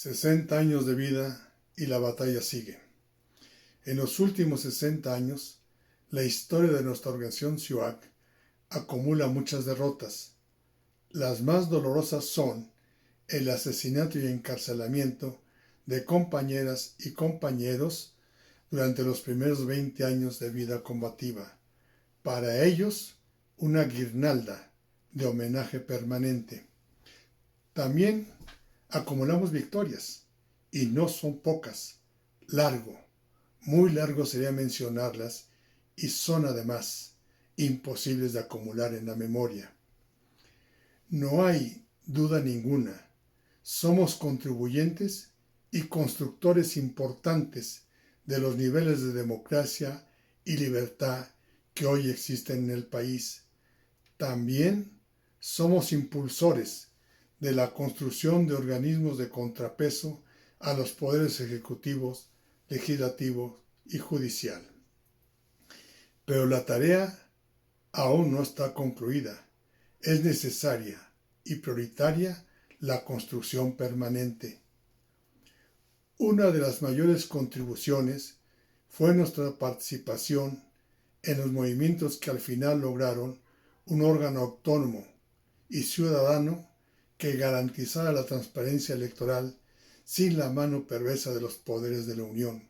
60 años de vida y la batalla sigue. En los últimos 60 años, la historia de nuestra organización SIOAC acumula muchas derrotas. Las más dolorosas son el asesinato y encarcelamiento de compañeras y compañeros durante los primeros 20 años de vida combativa. Para ellos, una guirnalda de homenaje permanente. También acumulamos victorias, y no son pocas. Muy largo sería mencionarlas, y son además imposibles de acumular en la memoria. No hay duda ninguna, somos contribuyentes y constructores importantes de los niveles de democracia y libertad que hoy existen en el país. También somos impulsores de la construcción de organismos de contrapeso a los poderes ejecutivos, legislativo y judicial. Pero la tarea aún no está concluida. Es necesaria y prioritaria la construcción permanente. Una de las mayores contribuciones fue nuestra participación en los movimientos que al final lograron un órgano autónomo y ciudadano que garantizara la transparencia electoral sin la mano perversa de los poderes de la Unión.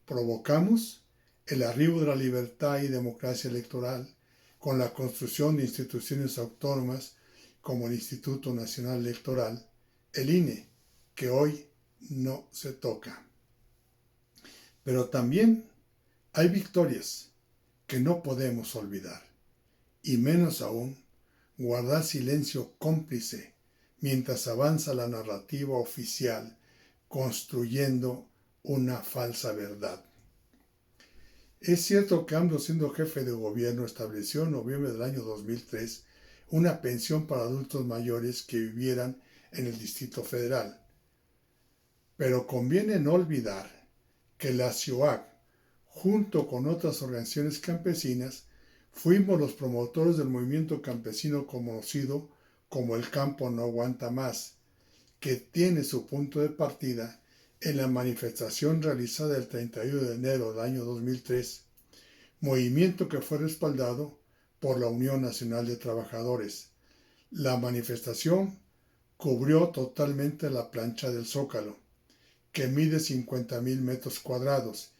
Provocamos el arribo de la libertad y democracia electoral con la construcción de instituciones autónomas como el Instituto Nacional Electoral, el INE, que hoy no se toca. Pero también hay victorias que no podemos olvidar, y menos aún guardar silencio cómplice mientras avanza la narrativa oficial construyendo una falsa verdad. Es cierto que AMLO, siendo jefe de gobierno, estableció en noviembre del año 2003 una pensión para adultos mayores que vivieran en el Distrito Federal. Pero conviene no olvidar que la SIOAC, junto con otras organizaciones campesinas, fuimos los promotores del movimiento campesino conocido como El Campo No Aguanta Más, que tiene su punto de partida en la manifestación realizada el 31 de enero del año 2003, movimiento que fue respaldado por la Unión Nacional de Trabajadores. La manifestación cubrió totalmente la plancha del Zócalo, que mide 50,000 metros cuadrados,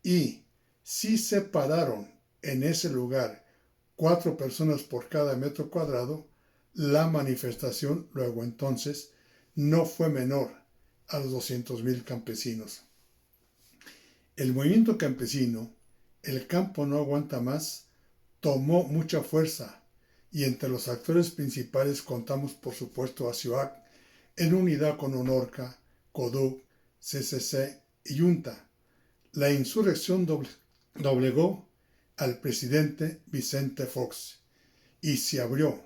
y si se pararon en ese lugar 4 personas por cada metro cuadrado, la manifestación luego entonces no fue menor a los 200,000 campesinos. El movimiento campesino, El Campo No Aguanta Más, tomó mucha fuerza, y entre los actores principales contamos por supuesto a SIOAC en unidad con ONORCA, CODUC, CCC y Junta. La insurrección doblegó al presidente Vicente Fox y se abrió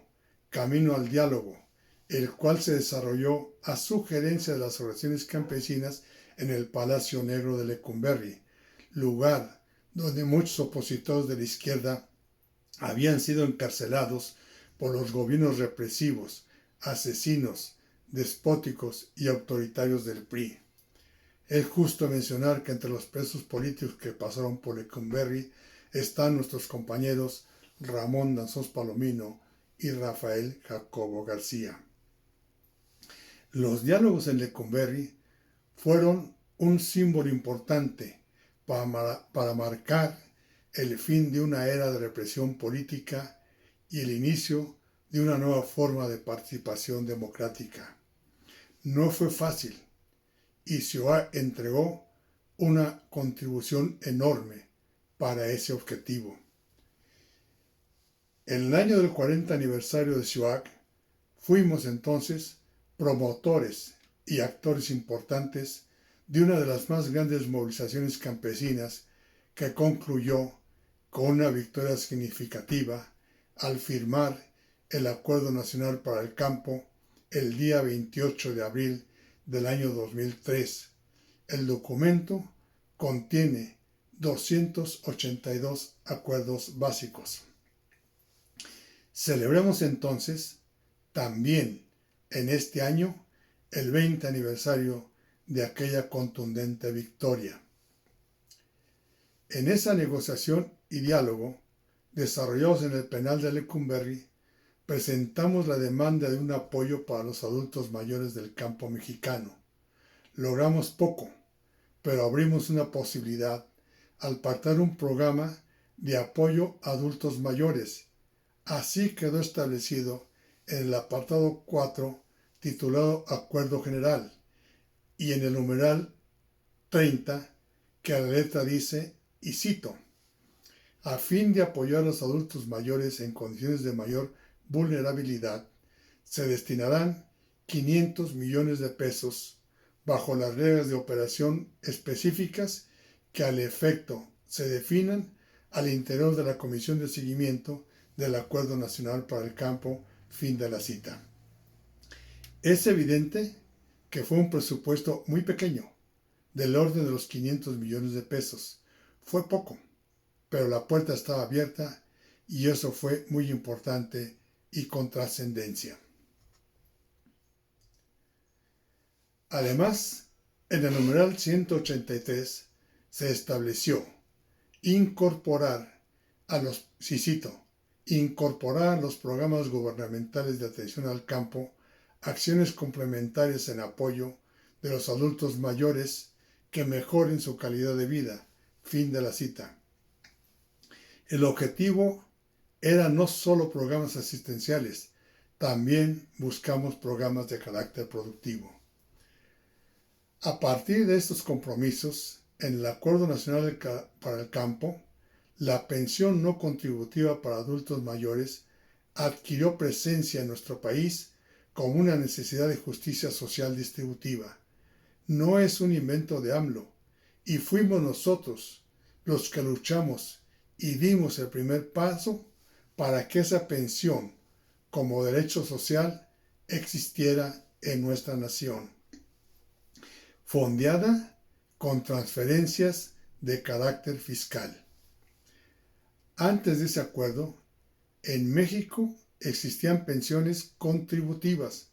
camino al diálogo, el cual se desarrolló a sugerencia de las organizaciones campesinas en el Palacio Negro de Lecumberri, lugar donde muchos opositores de la izquierda habían sido encarcelados por los gobiernos represivos, asesinos, despóticos y autoritarios del PRI. Es justo mencionar que entre los presos políticos que pasaron por Lecumberri están nuestros compañeros Ramón Danzós Palomino y Rafael Jacobo García. Los diálogos en Lecumberri fueron un símbolo importante para marcar el fin de una era de represión política y el inicio de una nueva forma de participación democrática. No fue fácil, y SIOAC entregó una contribución enorme para ese objetivo. En el año del 40 aniversario de SIOAC, fuimos entonces promotores y actores importantes de una de las más grandes movilizaciones campesinas que concluyó con una victoria significativa al firmar el Acuerdo Nacional para el Campo el día 28 de abril del año 2003. El documento contiene 282 acuerdos básicos. Celebremos entonces también en este año el 20 aniversario de aquella contundente victoria. En esa negociación y diálogo, desarrollados en el penal de Lecumberri, presentamos la demanda de un apoyo para los adultos mayores del campo mexicano. Logramos poco, pero abrimos una posibilidad al pactar un programa de apoyo a adultos mayores. Así quedó establecido en el apartado 4, titulado Acuerdo General, y en el numeral 30, que a la letra dice, y cito: a fin de apoyar a los adultos mayores en condiciones de mayor vulnerabilidad, se destinarán 500 millones de pesos bajo las reglas de operación específicas que al efecto se definan al interior de la Comisión de Seguimiento del Acuerdo Nacional para el Campo. Fin de la cita. Es evidente que fue un presupuesto muy pequeño, del orden de los 500 millones de pesos. Fue poco, pero la puerta estaba abierta y eso fue muy importante y con trascendencia. Además, en el numeral 183 se estableció incorporar a los programas gubernamentales de atención al campo acciones complementarias en apoyo de los adultos mayores que mejoren su calidad de vida. Fin de la cita. El objetivo era no solo programas asistenciales, también buscamos programas de carácter productivo. A partir de estos compromisos, en el Acuerdo Nacional para el Campo, la pensión no contributiva para adultos mayores adquirió presencia en nuestro país como una necesidad de justicia social distributiva. No es un invento de AMLO, y fuimos nosotros los que luchamos y dimos el primer paso para que esa pensión como derecho social existiera en nuestra nación, fondeada con transferencias de carácter fiscal. Antes de ese acuerdo, en México existían pensiones contributivas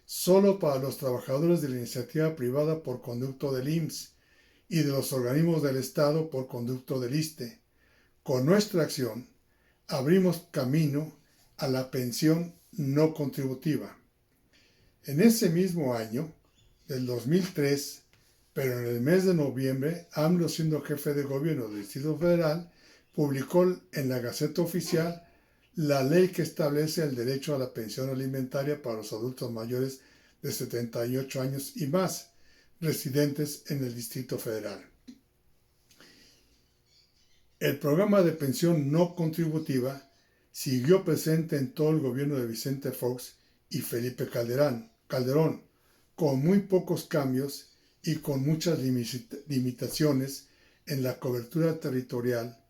solo para los trabajadores de la iniciativa privada por conducto del IMSS y de los organismos del Estado por conducto del ISSSTE. Con nuestra acción, abrimos camino a la pensión no contributiva. En ese mismo año, del 2003, pero en el mes de noviembre, AMLO, siendo jefe de gobierno del Distrito Federal, publicó en la Gaceta Oficial la ley que establece el derecho a la pensión alimentaria para los adultos mayores de 78 años y más, residentes en el Distrito Federal. El programa de pensión no contributiva siguió presente en todo el gobierno de Vicente Fox y Felipe Calderón, con muy pocos cambios y con muchas limitaciones en la cobertura territorial,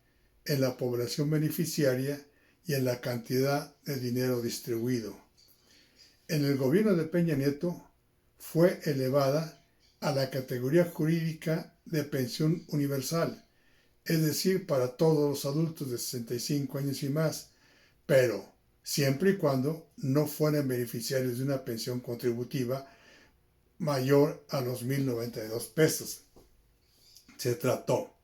en la población beneficiaria y en la cantidad de dinero distribuido. En el gobierno de Peña Nieto fue elevada a la categoría jurídica de pensión universal, es decir, para todos los adultos de 65 años y más, pero siempre y cuando no fueran beneficiarios de una pensión contributiva mayor a los 1,092 pesos. Se trató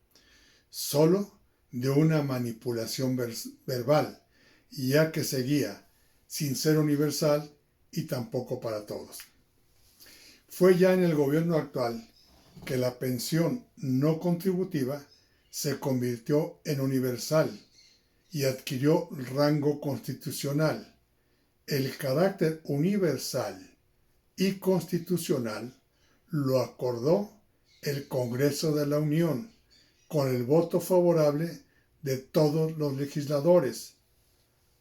solo de una manipulación verbal, ya que seguía sin ser universal y tampoco para todos. Fue ya en el gobierno actual que la pensión no contributiva se convirtió en universal y adquirió rango constitucional. El carácter universal y constitucional lo acordó el Congreso de la Unión con el voto favorable de todos los legisladores.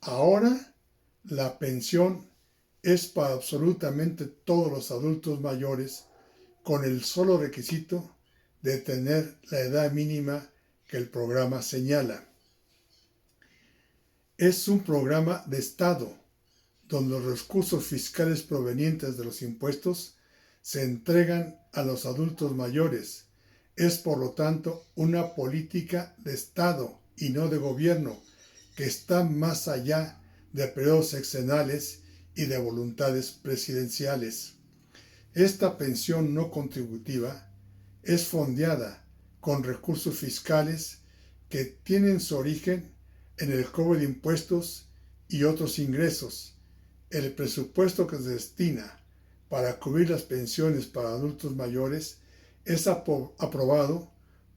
Ahora la pensión es para absolutamente todos los adultos mayores, con el solo requisito de tener la edad mínima que el programa señala. Es un programa de Estado, donde los recursos fiscales provenientes de los impuestos se entregan a los adultos mayores. Es, por lo tanto, una política de Estado y no de gobierno, que está más allá de periodos sexenales y de voluntades presidenciales. Esta pensión no contributiva es fondeada con recursos fiscales que tienen su origen en el cobro de impuestos y otros ingresos. El presupuesto que se destina para cubrir las pensiones para adultos mayores es aprobado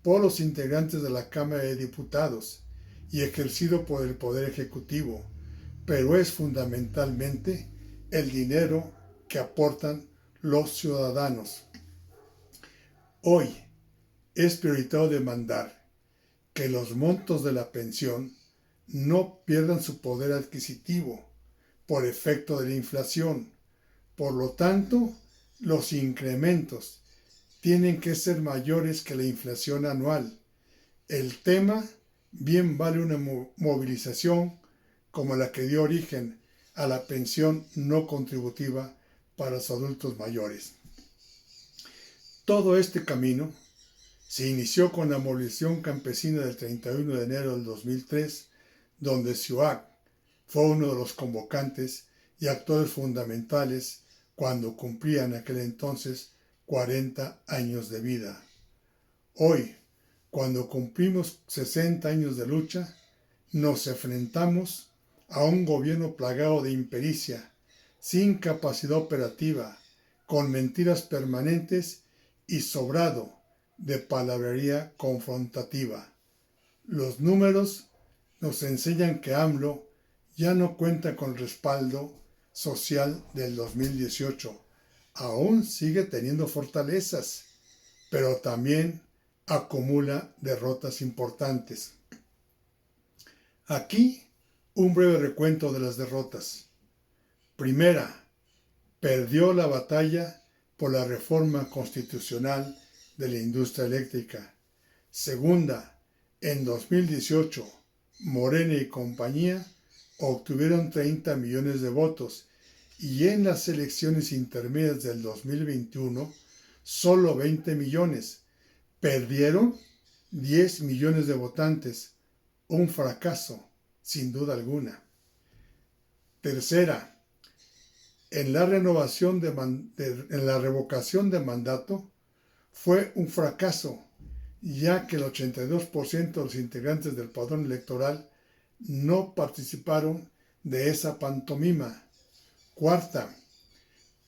por los integrantes de la Cámara de Diputados y ejercido por el Poder Ejecutivo, pero es fundamentalmente el dinero que aportan los ciudadanos. Hoy es prioritario demandar que los montos de la pensión no pierdan su poder adquisitivo por efecto de la inflación. Por lo tanto, los incrementos tienen que ser mayores que la inflación anual. El tema bien vale una movilización como la que dio origen a la pensión no contributiva para los adultos mayores. Todo este camino se inició con la movilización campesina del 31 de enero del 2003, donde SIUAC fue uno de los convocantes y actores fundamentales cuando cumplía en aquel entonces 40 años de vida. Hoy, cuando cumplimos 60 años de lucha, nos enfrentamos a un gobierno plagado de impericia, sin capacidad operativa, con mentiras permanentes y sobrado de palabrería confrontativa. Los números nos enseñan que AMLO ya no cuenta con respaldo social del 2018. Aún sigue teniendo fortalezas, pero también acumula derrotas importantes. Aquí un breve recuento de las derrotas. Primera, perdió la batalla por la reforma constitucional de la industria eléctrica. Segunda, en 2018, Morena y compañía obtuvieron 30 millones de votos y en las elecciones intermedias del 2021 solo 20 millones. Perdieron 10 millones de votantes. Un fracaso, sin duda alguna. Tercera, en la revocación de mandato fue un fracaso, ya que el 82% de los integrantes del padrón electoral no participaron de esa pantomima. Cuarta,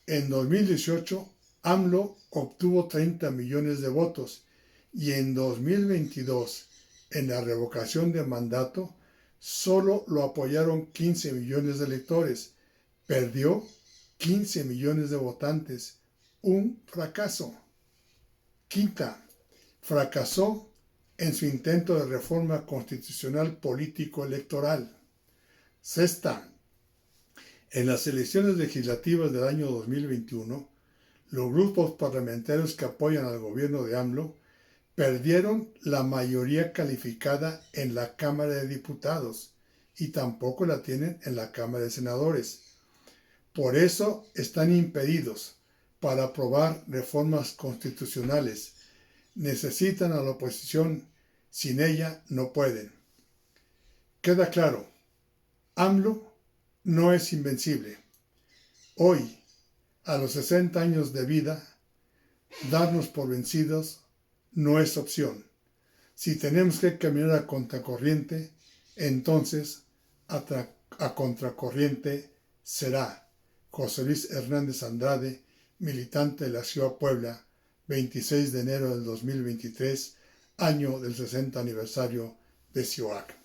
en 2018 AMLO obtuvo 30 millones de votos y en 2022, en la revocación de mandato, solo lo apoyaron 15 millones de electores. Perdió 15 millones de votantes. Un fracaso. Quinta, fracasó en su intento de reforma constitucional político-electoral. Sexta, en las elecciones legislativas del año 2021, los grupos parlamentarios que apoyan al gobierno de AMLO perdieron la mayoría calificada en la Cámara de Diputados y tampoco la tienen en la Cámara de Senadores. Por eso están impedidos para aprobar reformas constitucionales. Necesitan a la oposición, sin ella no pueden. Queda claro, AMLO no es invencible. Hoy, a los 60 años de vida, darnos por vencidos no es opción. Si tenemos que caminar a contracorriente, entonces a contracorriente será. José Luis Hernández Andrade, militante de la Ciudad Puebla, 26 de enero del 2023, año del 60 aniversario de SIUAC.